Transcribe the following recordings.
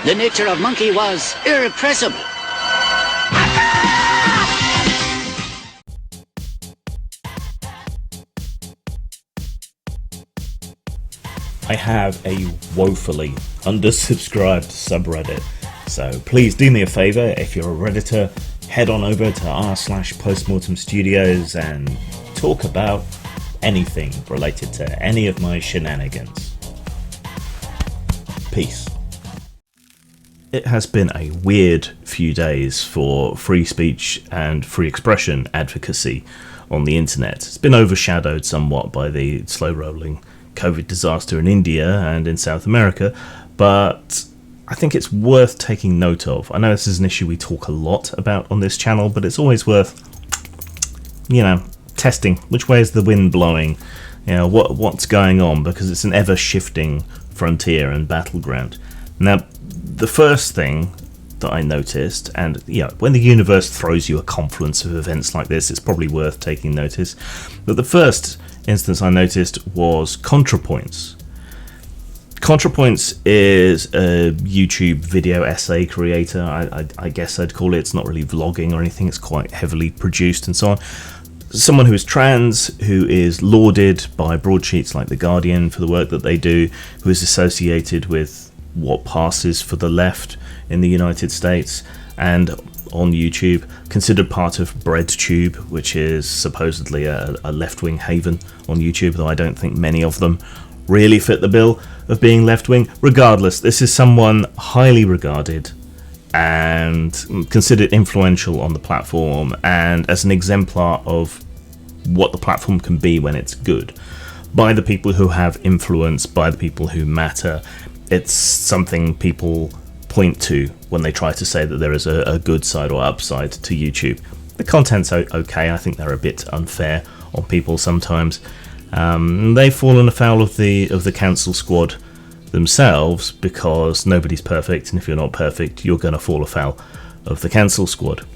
The nature of monkey was irrepressible. I have a woefully undersubscribed subreddit, so please do me a favour. If you're a Redditor, head on over to r/postmortem studios and talk about anything related to any of my shenanigans. Peace. It has been a weird few days for free speech and free expression advocacy on the internet. It's been overshadowed somewhat by the slow-rolling COVID disaster in India and in South America, but I think it's worth taking note of. I know this is an issue we talk a lot about on this channel, but it's always worth, testing which way is the wind blowing, what's going on, because it's an ever-shifting frontier and battleground. Now, the first thing that I noticed, and when the universe throws you a confluence of events like this, it's probably worth taking notice, but the first instance I noticed was Contrapoints. Contrapoints is a YouTube video essay creator, I guess I'd call it. It's not really vlogging or anything, it's quite heavily produced and so on. Someone who is trans, who is lauded by broadsheets like The Guardian for the work that they do, who is associated with what passes for the left in the United States, and on YouTube, considered part of BreadTube, which is supposedly a left-wing haven on YouTube, though I don't think many of them really fit the bill of being left-wing. Regardless, this is someone highly regarded and considered influential on the platform, and as an exemplar of what the platform can be when it's good, by the people who have influence, by the people who matter. It's something people point to when they try to say that there is a good side or upside to YouTube. The content's okay. I think they're a bit unfair on people sometimes. They've fallen afoul of the cancel squad themselves, because nobody's perfect, and if you're not perfect, you're going to fall afoul of the cancel squad.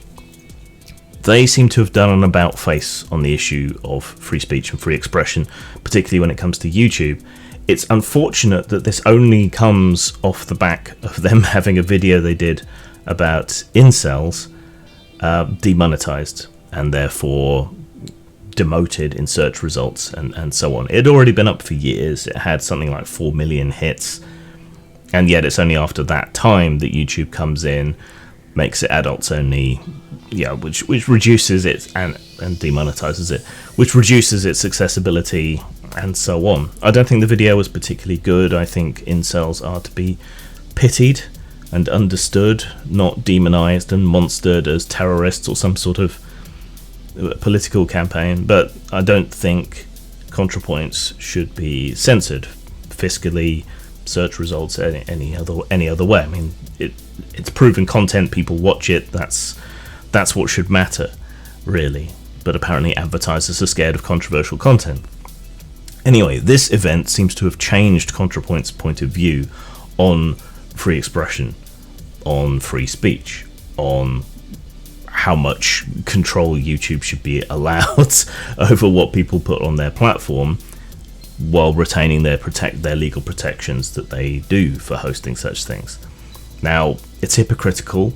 They seem to have done an about face on the issue of free speech and free expression, particularly when it comes to YouTube. It's unfortunate that this only comes off the back of them having a video they did about incels demonetized and therefore demoted in search results and so on. It had already been up for years. It had something like 4 million hits, and yet it's only after that time that YouTube comes in, makes it adults only, which reduces it and demonetizes it, which reduces its accessibility and so on. I don't think the video was particularly good. I think incels are to be pitied and understood, not demonized and monstered as terrorists or some sort of political campaign. But I don't think Contrapoints should be censored fiscally, search results, any other way. I mean, it's proven content, people watch it, that's what should matter, really. But apparently advertisers are scared of controversial content. Anyway, this event seems to have changed Contrapoint's point of view on free expression, on free speech, on how much control YouTube should be allowed over what people put on their platform, while retaining their legal protections that they do for hosting such things. Now, it's hypocritical.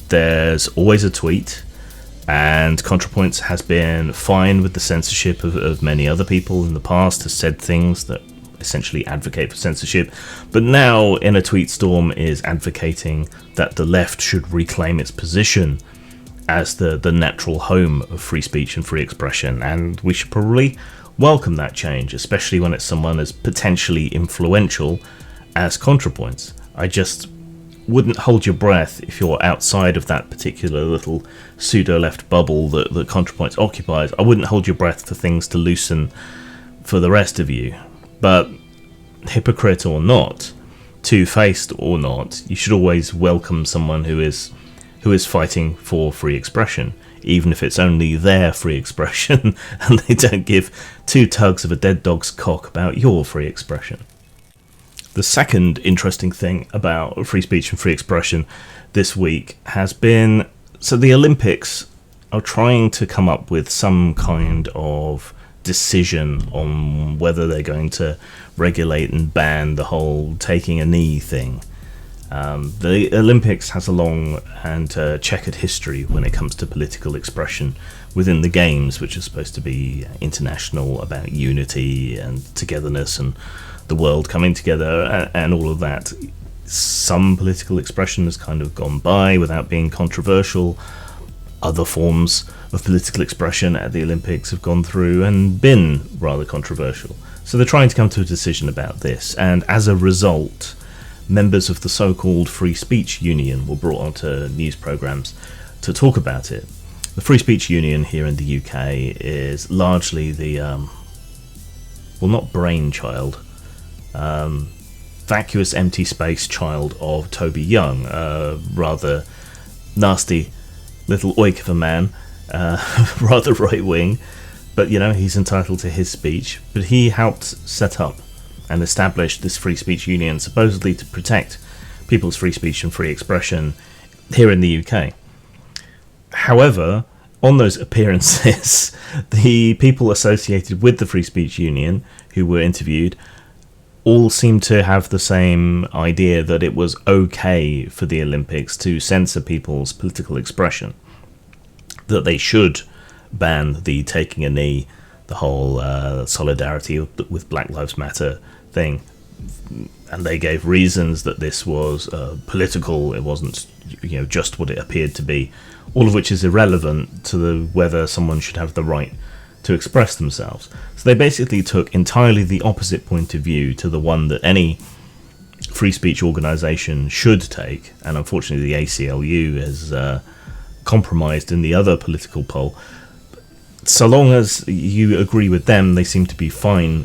There's always a tweet, and Contrapoints has been fine with the censorship of many other people in the past, has said things that essentially advocate for censorship, but now in a tweet storm is advocating that the left should reclaim its position as the natural home of free speech and free expression, and we should probably welcome that change, especially when it's someone as potentially influential as Contrapoints. I just wouldn't hold your breath if you're outside of that particular little pseudo-left bubble that Contrapoints occupies. I wouldn't hold your breath for things to loosen for the rest of you. But hypocrite or not, two-faced or not, you should always welcome someone who is fighting for free expression, even if it's only their free expression and they don't give two tugs of a dead dog's cock about your free expression. The second interesting thing about free speech and free expression this week has been, so the Olympics are trying to come up with some kind of decision on whether they're going to regulate and ban the whole taking a knee thing. The Olympics has a long and checkered history when it comes to political expression within the games, which are supposed to be international, about unity and togetherness and the world coming together and all of that. Some political expression has kind of gone by without being controversial. Other forms of political expression at the Olympics have gone through and been rather controversial. So they're trying to come to a decision about this, and as a result, members of the so-called Free Speech Union were brought onto news programmes to talk about it. The Free Speech Union here in the UK is largely the, not brainchild, vacuous empty space child of Toby Young, a rather nasty little oik of a man, rather right-wing, but he's entitled to his speech. But he helped set up and establish this Free Speech Union supposedly to protect people's free speech and free expression here in the UK. However, on those appearances, the people associated with the Free Speech Union who were interviewed all seemed to have the same idea that it was okay for the Olympics to censor people's political expression, that they should ban the taking a knee, the whole solidarity with Black Lives Matter thing. And they gave reasons that this was political, it wasn't just what it appeared to be, all of which is irrelevant to whether someone should have the right to express themselves. So they basically took entirely the opposite point of view to the one that any free speech organisation should take, and unfortunately the ACLU has compromised in the other political poll. So long as you agree with them, they seem to be fine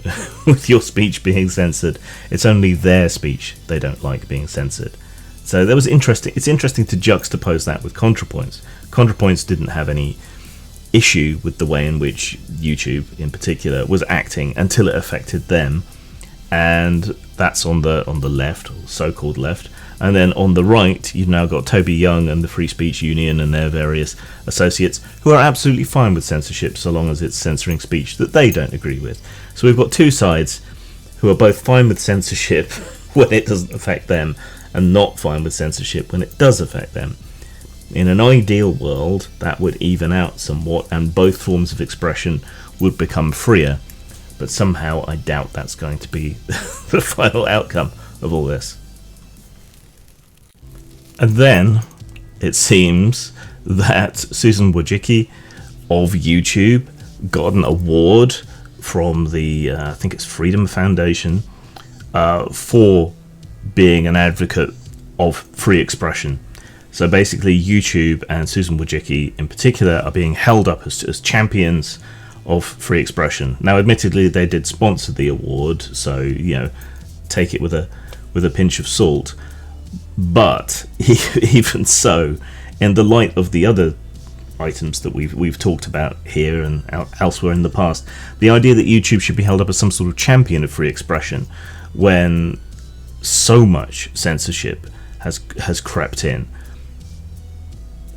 with your speech being censored. It's only their speech they don't like being censored. So that was interesting. It's interesting to juxtapose that with Contrapoints. Contrapoints didn't have any issue with the way in which YouTube, in particular, was acting until it affected them, and that's on the left, or so-called left. And then on the right, you've now got Toby Young and the Free Speech Union and their various associates who are absolutely fine with censorship so long as it's censoring speech that they don't agree with. So we've got two sides who are both fine with censorship when it doesn't affect them and not fine with censorship when it does affect them. In an ideal world, that would even out somewhat and both forms of expression would become freer. But somehow I doubt that's going to be the final outcome of all this. And then it seems that Susan Wojcicki of YouTube got an award from the, I think it's Freedom Foundation, for being an advocate of free expression. So basically YouTube and Susan Wojcicki in particular are being held up as champions of free expression. Now admittedly they did sponsor the award, so take it with a pinch of salt. But even so, in the light of the other items that we've talked about here and elsewhere in the past, the idea that YouTube should be held up as some sort of champion of free expression when so much censorship has crept in.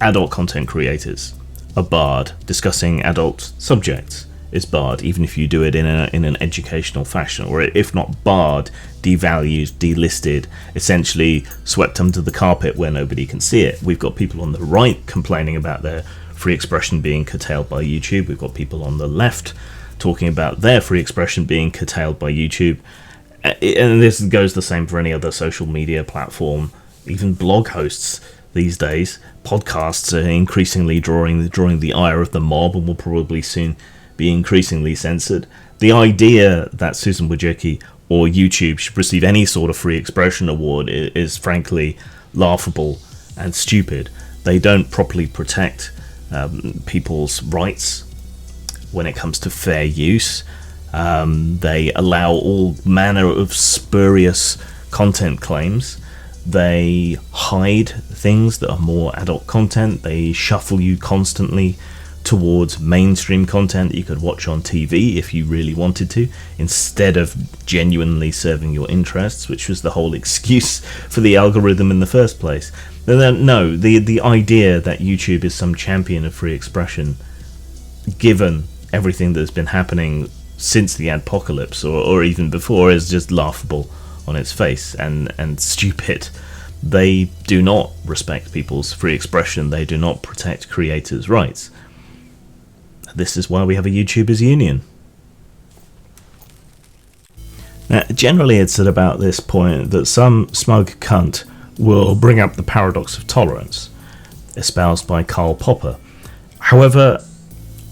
Adult content creators are barred. Discussing adult subjects is barred, even if you do it in an educational fashion, or if not barred, devalued, delisted, essentially swept under the carpet where nobody can see it. We've got people on the right complaining about their free expression being curtailed by YouTube. We've got people on the left talking about their free expression being curtailed by YouTube. And this goes the same for any other social media platform, even blog hosts these days. Podcasts are increasingly drawing the ire of the mob and will probably soon be increasingly censored. The idea that Susan Wojcicki or YouTube should receive any sort of free expression award is frankly laughable and stupid. They don't properly protect people's rights when it comes to fair use. They allow all manner of spurious content claims. They hide things that are more adult content. They shuffle you constantly towards mainstream content that you could watch on TV if you really wanted to, instead of genuinely serving your interests, which was the whole excuse for the algorithm in the first place. No, the idea that YouTube is some champion of free expression, given everything that's been happening since the adpocalypse or even before, is just laughable on its face and stupid. They do not respect people's free expression. They do not protect creators' rights. This is why we have a YouTubers Union. Now, generally it's at about this point that some smug cunt will bring up the paradox of tolerance, espoused by Karl Popper. However,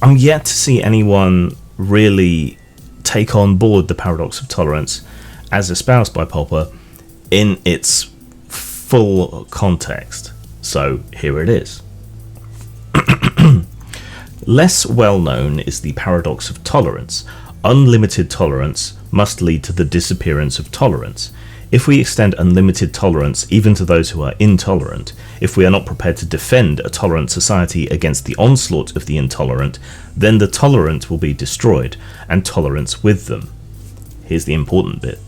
I'm yet to see anyone really take on board the paradox of tolerance as espoused by Popper in its full context. So here it is. Less well known is the paradox of tolerance. Unlimited tolerance must lead to the disappearance of tolerance. If we extend unlimited tolerance even to those who are intolerant, if we are not prepared to defend a tolerant society against the onslaught of the intolerant, then the tolerant will be destroyed, and tolerance with them. Here's the important bit.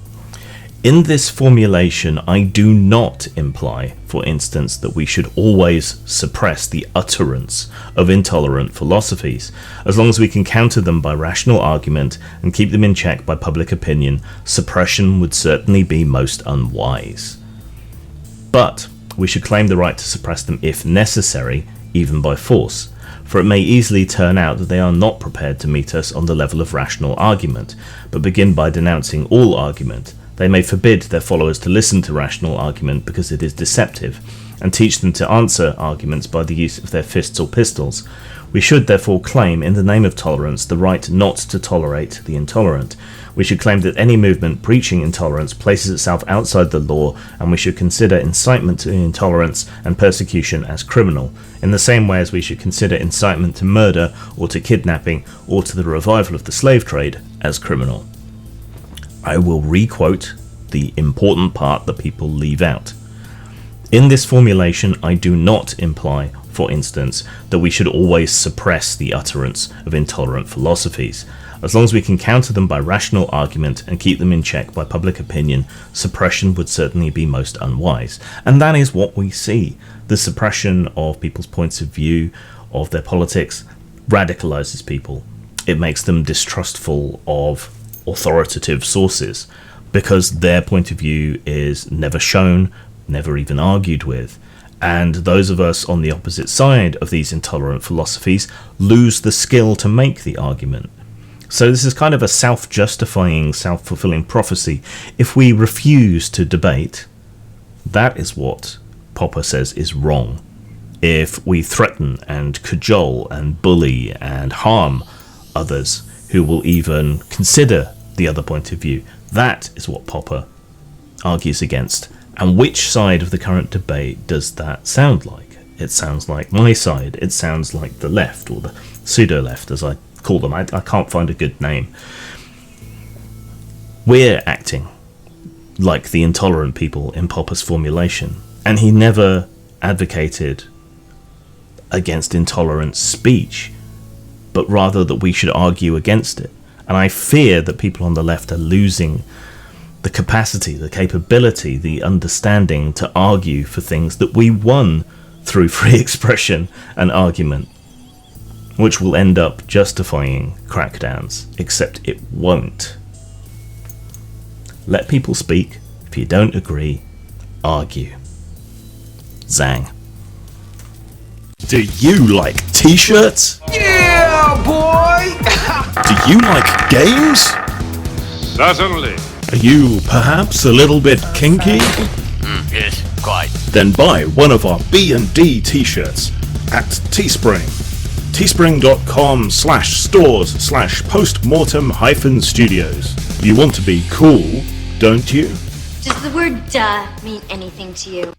In this formulation, I do not imply, for instance, that we should always suppress the utterance of intolerant philosophies. As long as we can counter them by rational argument and keep them in check by public opinion, suppression would certainly be most unwise. But we should claim the right to suppress them if necessary, even by force, for it may easily turn out that they are not prepared to meet us on the level of rational argument, but begin by denouncing all argument. They may forbid their followers to listen to rational argument because it is deceptive, and teach them to answer arguments by the use of their fists or pistols. We should therefore claim, in the name of tolerance, the right not to tolerate the intolerant. We should claim that any movement preaching intolerance places itself outside the law, and we should consider incitement to intolerance and persecution as criminal, in the same way as we should consider incitement to murder or to kidnapping or to the revival of the slave trade as criminal. I will re-quote the important part that people leave out. In this formulation, I do not imply, for instance, that we should always suppress the utterance of intolerant philosophies. As long as we can counter them by rational argument and keep them in check by public opinion, suppression would certainly be most unwise. And that is what we see. The suppression of people's points of view, of their politics, radicalizes people. It makes them distrustful of authoritative sources because their point of view is never shown, never even argued with, and those of us on the opposite side of these intolerant philosophies lose the skill to make the argument. So this is kind of a self-justifying, self-fulfilling prophecy. If we refuse to debate, that is what Popper says is wrong. If we threaten and cajole and bully and harm others who will even consider the other point of view, that is what Popper argues against. And which side of the current debate does that sound like? It sounds like my side. It sounds like the left, or the pseudo-left, as I call them. I can't find a good name. We're acting like the intolerant people in Popper's formulation, and he never advocated against intolerant speech, but rather that we should argue against it. And I fear that people on the left are losing the capacity, the capability, the understanding to argue for things that we won through free expression and argument, which will end up justifying crackdowns, except it won't. Let people speak. If you don't agree, argue. Zang. Do you like t-shirts? Yeah, boy! Do you like games? Certainly. Are you perhaps a little bit kinky? Yes, quite. Then buy one of our B&D t-shirts at Teespring. Teespring.com/stores/postmortem-studios. You want to be cool, don't you? Does the word duh mean anything to you?